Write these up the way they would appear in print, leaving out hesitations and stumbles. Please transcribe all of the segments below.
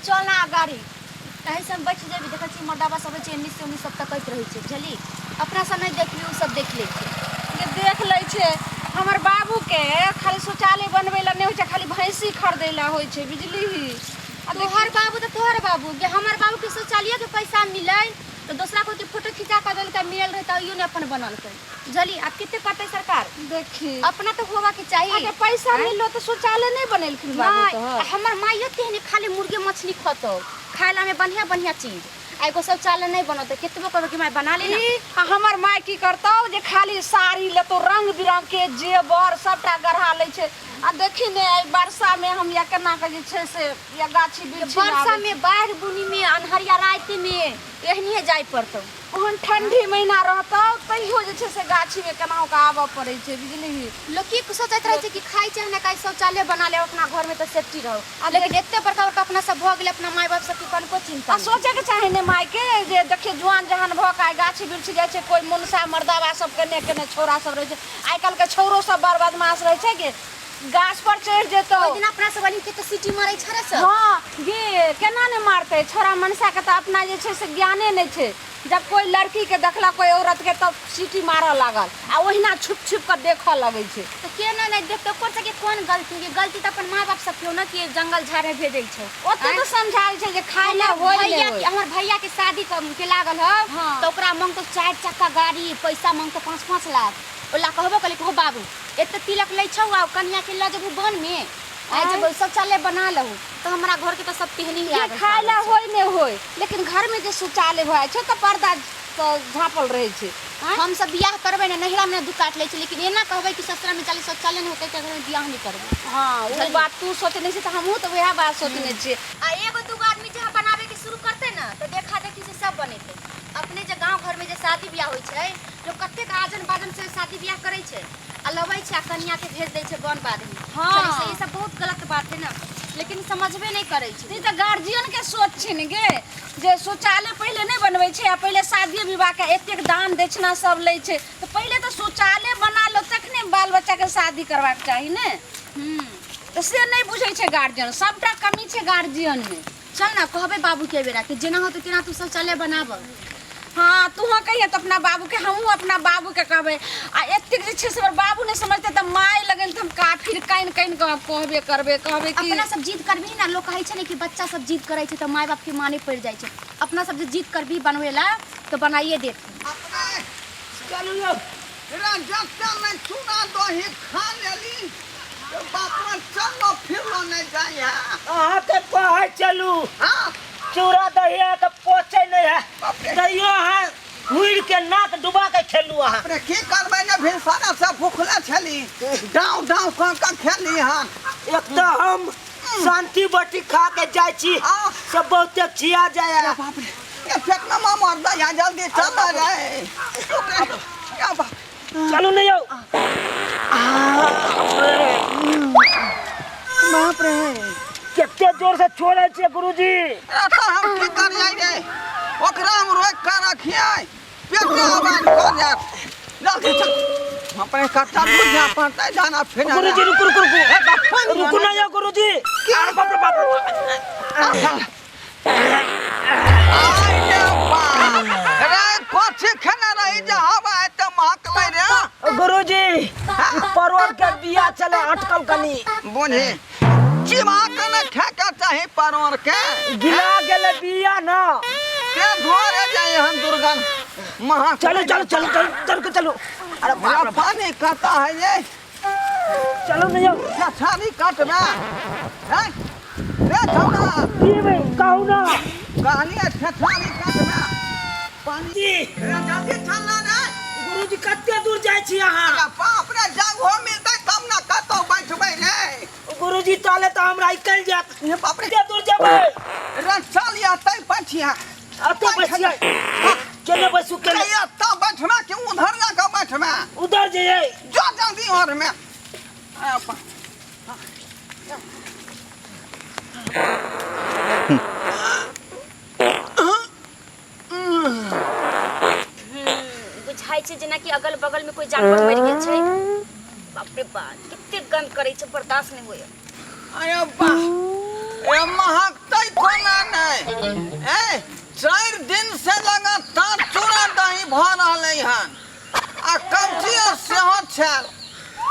चल ना गाड़ी कहीं से हम बैठ जेबी देख छी मर्दाबा सब छै 19 सब तक कहत रहे छै बुझली अपना से नहीं देखली उ सब देख ले छै ये देख ले छे हमर बाबू के खाली शौचालय बनवे ला नहीं होय छै खाली भैंसी खरीदे ला होय छै बिजली तोहर बाबू तो तोहर बाबू के हमर बाबू के शौचालय के पैसा मिले तो दूसरा को फोटो खिंचा कर देल का मिल रहे त ने अपन बनल कर बुझली अब कितने करते सरकार देखी अपना तो होवा के चाहिए अगर पैसा मिलो तो शौचालय नहीं बनेलखिन बाबू तो हमर माइयो तेहने खाली मुर्गी मछली खतो खाइला में बढ़िया बढ़िया चीज एगो शौचालय नहीं बनत कितबो करो कि मैं बना ले ना हमर माय की करतौ जे खाली साड़ी ले तो रंग बिरंग के जेवर सबटा गढ़ा ले छे आ देखी ने वर्षा में हम या केना के जे छे से या गाछी बिरछी वर्षा में बाढ़ बुनी में अनहरिया रात में एहनिए जाय पड़तो ओहन ठंडी महीना रहतौ तइयो जे छे से गाछी में केना का आबा पड़े छे बिजली लोग की सोचत रहे छे कि खाई छै ना काई शौचालय बना ले अपना घर में तो सेफ्टी रहो लेकिन एते बड़का बड़का अपना सब भ गेले अपना माय बाप सब के कनको चिंता सोचे के चाहे ने माय के जे देखिए जुआन जहान भ का गाछी बिरछी जाय छे कोई मुनसा मर्दावा सब केने केने छोरा सब रहे छे आइ काल के छोरो सब बर्बादमाश रहे छे के गाछ पर चढ़ जेतो ओइ दिन अपना सब वाली के तो सिटी मारै छरे सब हां गे केना ने मारते छोरा मनसा के त अपना जे छे से ज्ञाने नै छे जब कोई लड़की के देखला कोई औरत के तब सीटी मारा लागल आ ओहिना छुप छुप कर देख लगे छे तो केना नहीं देखते ऊपर से के कौन गलती के गलती त अपन माय बाप सब क्यों ना कि जंगल झाड़ में भेजै छे ओते तो समझाल छे जे खाय ले होय भैया हमर भैया के शादी के लागल ह तो ओकरा मंग तो 4 चक्का गाड़ी पैसा मंग तो 5-5 लाख ओला कहबो कले को बाबू एते तिलक लै छौ आ कन्या के ल जबू बन में आ जब शौचालय बना लहू तो हमरा घर के तो सब पहली ही आ खाय ले होय ने होय लेकिन घर में जे शौचालय होय छे तो पर्दा तो झापल रहे छे हम सब बियाह करबे ना नहिरा में दू काट ले छे लेकिन एना कहबे कि ससुरा में चली शौचालय नहीं होते त घर में बियाह नहीं करबे हां वो बात तू सोचने से त हमहु तो वह बात सोचने छे आ एगो दूगो आदमी जहां बनावे के शुरू करते ना तो देखा देखी से सब बनेते अपने जे गांव घर में जे शादी बियाह होय छै लोग कत्ते आजन बाजन से शादी बियाह करे छै आ लबै छै कन्या के भेज दै छै बन बाद में हां ये सब बहुत गलत बात है ना लेकिन समझबे नहीं करे छै ई त गार्जियन के सोच छै ने गे जे शौचालय पहले नहीं बनबै छै आ पहले शादी विवाह के एतेक दान दक्षिणा सब लै छै तो पहले तो शौचालय बना लो तखने बाल बच्चा के शादी करबाक चाही ने तो से नहीं बुझै छै गार्जियन सबटा कमी छै गार्जियन में चल ना कहबे बाबू के बेरा कि जेना हो तो तेना तू शौचालय बनाब हाँ तू कहिए तो अपना बाबू के हमहू अपना बाबू के कहबे आ एतेक जे छै से बाबू ने समझते त माय लगन त हम का फिर काइन काइन के कहबे करबे कहबे कि अपना सब जिद करबी ना लोग कहै छै ने कि बच्चा सब जिद करे छै त माय बाप के माने पड़ जाय छै अपना सब जे जिद करबी बनवेला तो बनाइए दे चलू लो राजस्था में चूना दही खा लेली बाप चलो फिर नहीं जाए अहाँ के कहे चलू हां चूड़ा दही के पोछे नहीं है दहियो है हुड़ के नाक डुबा के खेलू अहाँ अरे की करबै ने फिर सारा सब भूखले छली डाउ डाउ का खेली हां एक तो हम शांति बटी खा के जाय छी सब बहुते छिया जाय बाप रे ये फेक ना मार दे या जल्दी चल रे क्या बात चलू नहीं आओ बाप रे कितने जोर से छोड़े छे गुरुजी तो हम की कर जाई रे ओकरा हम रोक कर रखिए पेट में आवाज कर जा जल्दी चल अपने कट्टा बुझा पड़ता जाना फिर गुरुजी रुक रुक रुक रुक ना जाओ गुरुजी अरे बाप रे बाप रे कुछ खाना रही जा हवा त महक ले रे गुरुजी परवर के बिया चले अटकल कनी बोले चिमा कने खाका चाहे परवर के गिला गेले बिया ना ते धोरे जाए हम दुर्गन महा चलो चलो चलो चलो चल के चलो अरे बड़ा पानी कहता है ये चलो नहीं आओ छानी काट में हैं रे छोना जी भाई कहू ना कहानी है छानी काट में पानी जी रे जल्दी चलना रे गुरुजी कत्ते दूर जाय छी अहाँ अरे बाप रे जाग हो मिलते तब ना कतो बैठबै रे गुरुजी ताले तो हमरा निकल जात ये बाप रे कत्ते दूर जेबै रे चल या तै पछिया अते बसिया केने बसु केने या त बैठना के उधर ना का बैठना उधर जइए जो जल्दी और में आपा बुझाई छै जेना कि अगल बगल में कोई जानवर मर गेल छै बाप रे बाप कितने गंद करे छै बर्दाश्त नहीं होय अरे बा ए महकतै कोना नहीं ए 4 दिन से लगातार चूड़ा दही भ रहलै हन आ कब्जी सेहो छल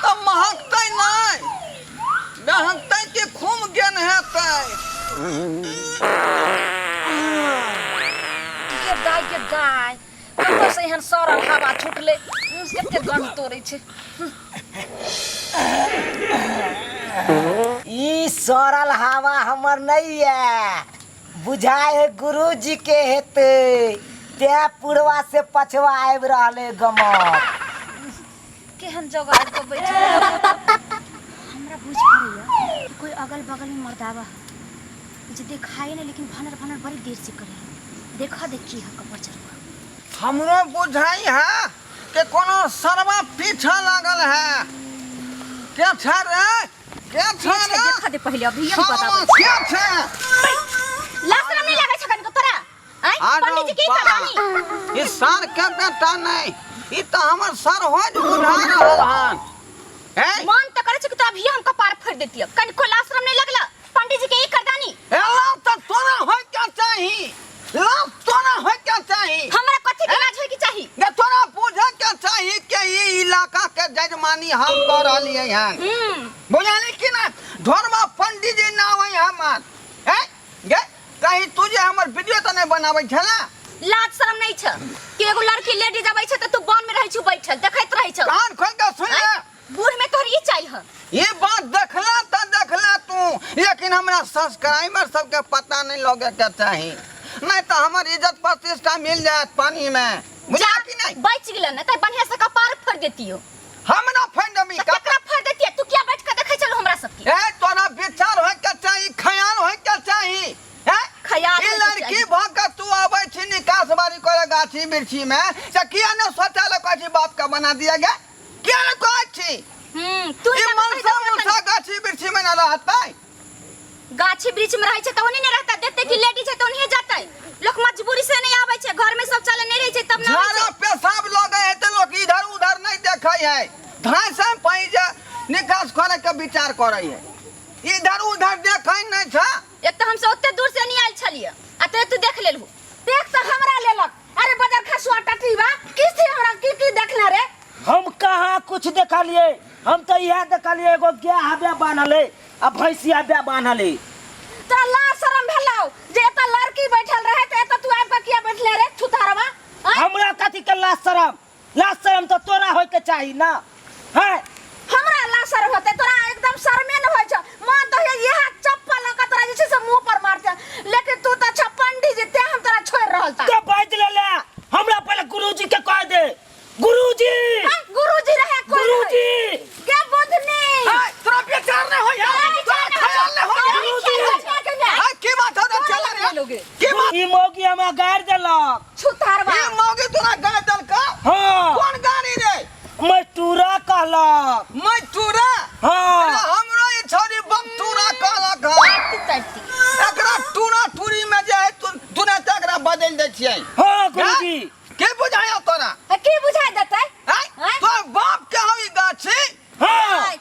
तो महकतै नहीं महकतै के खूम गेन हेतै के गाय कतऽ से एहन सरल हवा छुटले कते गंध तोड़ै छै ई सरल हवा हमर नहीं है बुझाए है गुरुजी के हेते ते पुरवा से पछवा आबि रहले गमक केहन जगह आबि के बैठे हमरा बुझ पड़ैया कि कोई अगल बगल में मर्दावा है जे देखाए नहीं लेकिन भनर भनर बड़ी देर से करे देखा देखी है कपर चढ़वा हमरो बुझाई है कि कोनो सरवा पीछा लागल है क्या छ रे क्या छ रे देखा दे पहले अभी हम सरवा बताबै क्या छ लास्ट नहीं लागै छ कनिको तोरा आई पंडित जी की कहानी ई सर के बेटा नहीं ई तो हमर सर होज बुझा रहल हन ए मन त करे छ कि तोरा अभी हम कपार फोड़ देतिय कनिको लास्ट नहीं लगला पंडित जी के ई करदानी एला तो तोरा होय क्या चाहिए ला तोरा होय क्या चाहिए हमरा कथि के लाज होय की चाही ने तोरा बुझे क्या चाहिए कि ई इलाका के जजमानी हम कर रहलिए हन बुझाली कि ना ढोरमा पंडित जी ना होय हमर हैं गे कहीं तुझे हमर वीडियो तो नहीं बनाबै छला लाज शरम नहीं छ कि एगो लड़की लेडी जबै छ त तू बन में रहै छु बैठल देखैत रहै छ कान खोल के सुन ले बूढ़ में तोहर ई चाल ह ये बात देखला तू लेकिन हमरा सब्सक्राइबर सबके पता नहीं लगे के चाहिए नहीं तो हमार इज्जत प्रतिष्ठा मिल जात पानी में बुझा कि नहीं बच गेल न त बढ़िया से कपार फोड़ देतियो हमरा फंडमी का ककरा फोड़ देतिय तू क्या बैठ के देखै चल हमरा सबके ए तोरा विचार होय के चाहिए ख्याल होय के चाहिए हैं ख्याल ई होय के लड़की भग के तू आबै छी निकास बारी करे गाछी बिरछी में से किया ने सोचल कहै बाप का बना दिया गया किया ने कहै छी तू ई मनसा मुसा गाछी बिरछी में ना रहतै गाछी वृक्ष में रहै छै त ओनी नहीं रहता देखते कि लेडी छै त ओनी जातै लोग मजबूरी से नहीं आबै छै घर में सब चले नहीं रहै छै तब ना झाड़ा पेशाब लगे है तो लोग इधर उधर नहीं देखै है धाय से पैजे निकास करे के विचार करे है इधर उधर देखै नहीं छ एक त हम से ओते दूर से नहीं आइल छलिए आ ते तू देख लेलहु देख त हमरा लेलक अरे बदर खसुआ टटीबा किस थी हमरा की देखना रे हम कहाँ कुछ देखलिए हम तो यह देखलिए एगो गाय हबे बान्हले आ भैंसिया बे बान्हले तोरा ला शरम भेलौ जे एत लड़की बैठल रहे त एत तू आब के किया बैठले रे छुतारवा हमरा कथी के लाज शरम तो तोरा होय के चाही ना है हमरा ला शरम होते तोरा एकदम शर्मे न होय छ मन तो यह चप्पल लगा तोरा जे छै से मुंह पर मारते लेकिन तू त छ पंडित जी ते हम तोरा छोड़ रहल ता तो बाज ले हमरा पहले गुरुजी के कह दे गुरुजी गुरुजी रहे कोई गुरुजी के बुधनी तोरा विचार नहीं होय तोरा ख्याल नहीं होय हां की बात हो चल रे की बात ई मौगी हमरा गाड़ देलक छुतारवा ये मौगी तोरा गाय दल का हां कौन गाड़ी रे मैं टूरा कहलक मैं टूरा हां हमरो ई छोरी बमटूरा कहलक है एकरा टूरा टूरी में जे है तूने त एकरा बदल दे छियै हां गुरुजी के बुझाया तोरा की बुझाई देतै तो बाप के हो ई गाछी हां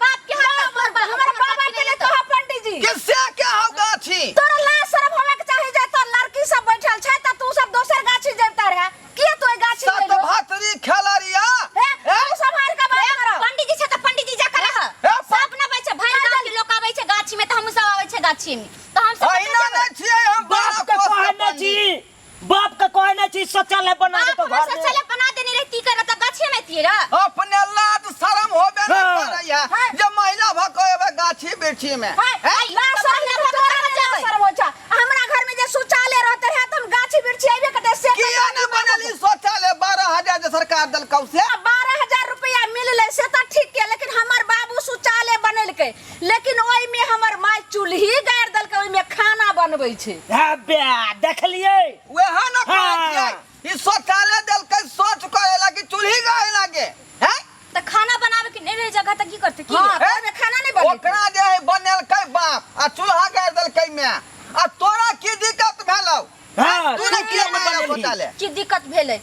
बाप के हमर बाबा के ले कहा पंडित जी किससे के हो गाछी तोरा ला शरम होवे के चाही जे तो लड़की सब बैठल छै त तू सब दोसर गाछी जेता रहे के तो गाछी सत गेलो भातरी खेलरिया तू संभाल के बात करो पंडित जी छै त पंडित जी जा कर सब ना बैठे भाई गांव के लोग आबै छै गाछी में त हम सब आबै छै गाछी में त हम सब अहिना नहीं छियै हम बाप के कहने छी बाप के कहने छी शौचालय बना दे तो घर में शौचालय बना देने रहती कर त गाछी में तिए रे अपने लाज शरम होबे न करैया जे महिला भकोएबे गाछी बिरछी में ला शरम हो जा हमरा घर में जे शौचालय रहते रहे त हम गाछी बिरछी आइबे कते से किया ने बनली शौचालय 12000 जे सरकार दल कौसे 12000 रुपया मिलले से त ठीक के लेकिन हमर बाबू शौचालय बनेलकै लेकिन ओइ में हमर माय चूल्ही गाड़ देलकै ओइ में खाना बनबै छै बे देखलिए वह न कहै ई शौचालय दल के सोच करे लगी चूल्ही गाए लागे हैं त खाना बनावे के नहीं रहे जगह त की करते की हां ओइ में खाना नहीं बनै ओकरा जे है बनेलकै बाप आ चूल्हा गाड़ देलकै में आ तोरा की दिक्कत भेलौ हां तू ने किया बनाया शौचालय की दिक्कत भेलै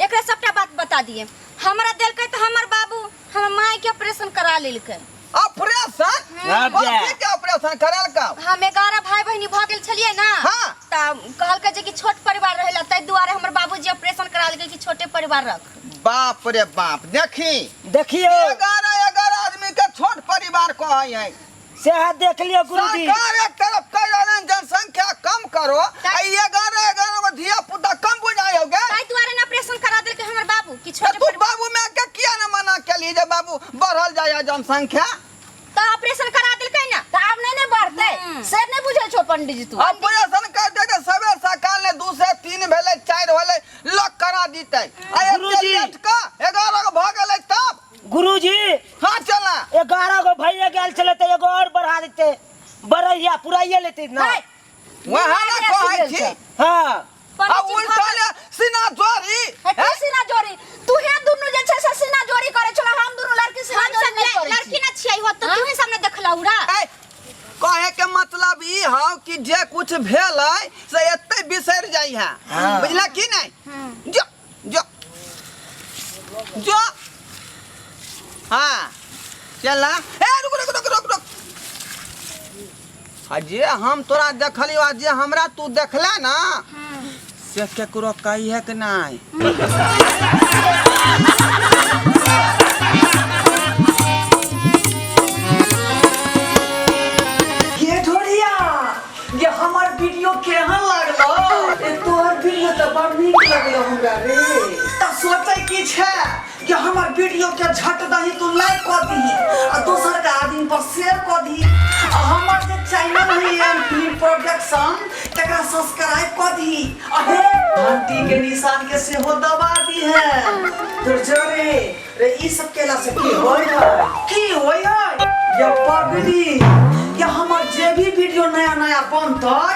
एकरा सबटा बात बता दिए हमरा देलकै त हमर बाबू हमर माय के ऑपरेशन करा लेलकै ऑपरेशन हाँ, कथी के ऑपरेशन करल का हम 11 भाई बहिनी भ गेल छलिए ना हाँ। त कहलकै जे कि छोट परिवार रहेला तै दुआरे हमर बाबूजी ऑपरेशन करा लेलकै कि छोटे परिवार रख। बाप रे बाप देखी देखियो 11 आदमी के छोट परिवार कहै है। से देख लियो गुरुजी। सरकार एक तरफ कह रहा जनसंख्या कम करो, 11 को धिया पुता कम बुझाई होगे। तै दुआरे न ऑपरेशन करा देलकै हमर बाबू कि तो छोटे तू परिवार बाबू में के किया न मना केली जे बाबू बढ़ल जाए जनसंख्या? त ऑपरेशन करा देलकै ना तो अब नहीं बढ़ते से नहीं बुझे छो पंडित जी तू। ऑपरेशन कर दे के सबे सकाल ने 2 से 3 भेले 4 भेले लॉक करा दीते। आ गुरुजी। 11 को भ गेलै तब गुरुजी हां चला 11 गो भैया गेल छले त एगो और बढ़ा देते, बढ़ैया पुराइए लेते ना। वहां ना कहै छी हां आ उल्टा ले सीना जोरी हटे सीना जोड़ी तू हे दुनु जे छै से सीना जोड़ी करे छला, हम दुनु लड़की सीना जोड़ी नहीं करे लड़की ना छियै हो त तू ही सामने देखलौरा। ए, कहे के मतलब ई हौ कि जे कुछ भेलै से एते बिसर जाई है। हाँ। बुझला कि नहीं? जो जो जो हाँ चला ए रुक रुक रुक रुक रुक जे हम तोरा देखलियो आ जे हमरा तू देखले ना से केकरो कही है कि नहीं? ये ढोरिया ये हमार वीडियो केहन लागलो? ए तोहर वीडियो त बड़ नीक लगलो हमरा रे। त सोचै की छै कि हमार वीडियो के झट दही तू लाइक क दी आ दोसर के आदमी पर शेयर क दी आ हमर जे चैनल है एम फिल्म प्रोडक्शन तकरा सब्सक्राइब क दी आ हे घंटी के निशान के सेहो दबा दी है। तो जरे रे ई सब केला से की होय है? की होय है? ये पगड़ी या हमार जे भी वीडियो नया नया बनतै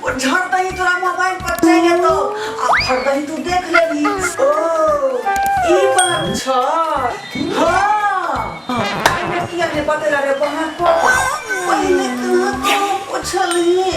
वो झट दही तोरा मोबाइल पर चल जेतो आ फट दही तू देख लेबी। ओ ई बात छ। हां किया ने बतेला रे बहन को पहले तू पूछली